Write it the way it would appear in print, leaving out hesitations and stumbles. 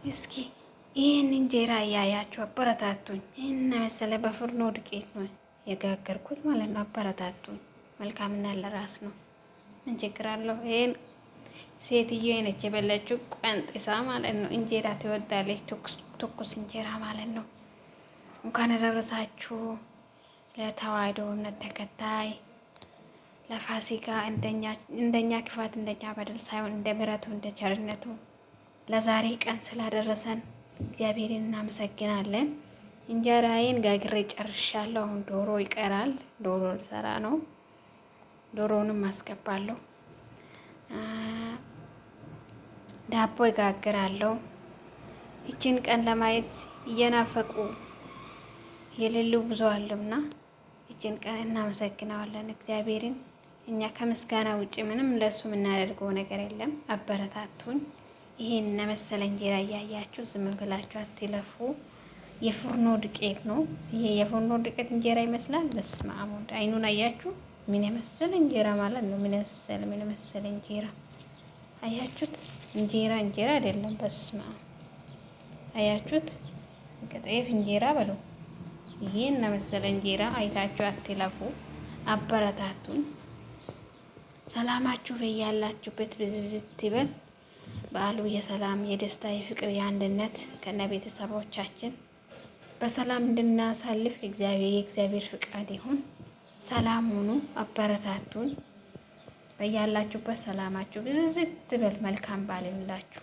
እስኪ ይህን እንጀራ እያያችሁ አበረታቱኝ። ይህን መሰለ በፍርኖ ዱቄት ነው የጋገርኩት ማለት ነው። አበረታቱኝ። መልካምና ለራስ ነው። ምን ችግር አለው? ይሄን ሴትዮ ነች የበለችው ቀንጥሳ ማለት ነው። እንጀራ ትወዳለች፣ ትኩስ እንጀራ ማለት ነው። እንኳን አደረሳችሁ ለተዋሕዶ እምነት ተከታይ ለፋሲካ እንደኛ ክፋት እንደኛ በደል ሳይሆን እንደ ምሕረቱ እንደ ቸርነቱ ለዛሬ ቀን ስላደረሰን እግዚአብሔርን እናመሰግናለን። እንጀራዬን ጋግሬ ጨርሻለሁ። አሁን ዶሮ ይቀራል። ዶሮ ልሰራ ነው። ዶሮውንም አስገባለሁ። ዳቦ ይጋግራለሁ። ይችን ቀን ለማየት እየናፈቁ የሌሉ ብዙ አሉና ይችን ቀን እናመሰግነዋለን እግዚአብሔርን። እኛ ከምስጋና ውጭ ምንም ለሱ የምናደርገው ነገር የለም። አበረታቱኝ። ይሄን መሰለ እንጀራ እያያችሁ ዝም ብላችሁ አትለፉ። የፍርኖ ዱቄት ነው ይሄ። የፍርኖ ዱቄት እንጀራ ይመስላል። በስመ አብ ወልድ። አይኑን አያችሁ? ምን የመሰለ እንጀራ ማለት ነው። ምን የመሰለ እንጀራ አያችሁት? እንጀራ አይደለም። በስመ አብ አያችሁት? ጤፍ እንጀራ በለው። ይሄን መሰለ እንጀራ አይታችሁ አትለፉ። አበረታቱኝ። ሰላማችሁ በያላችሁበት ብዝዝት ይበል። በዓሉ የሰላም የደስታ የፍቅር የአንድነት ከነ ቤተሰቦቻችን በሰላም እንድናሳልፍ የእግዚአብሔር ፍቃድ ይሁን። ሰላም ሁኑ። አበረታቱን። በያላችሁበት ሰላማችሁ ብዝዝት ይበል። መልካም በዓል ይሁንላችሁ።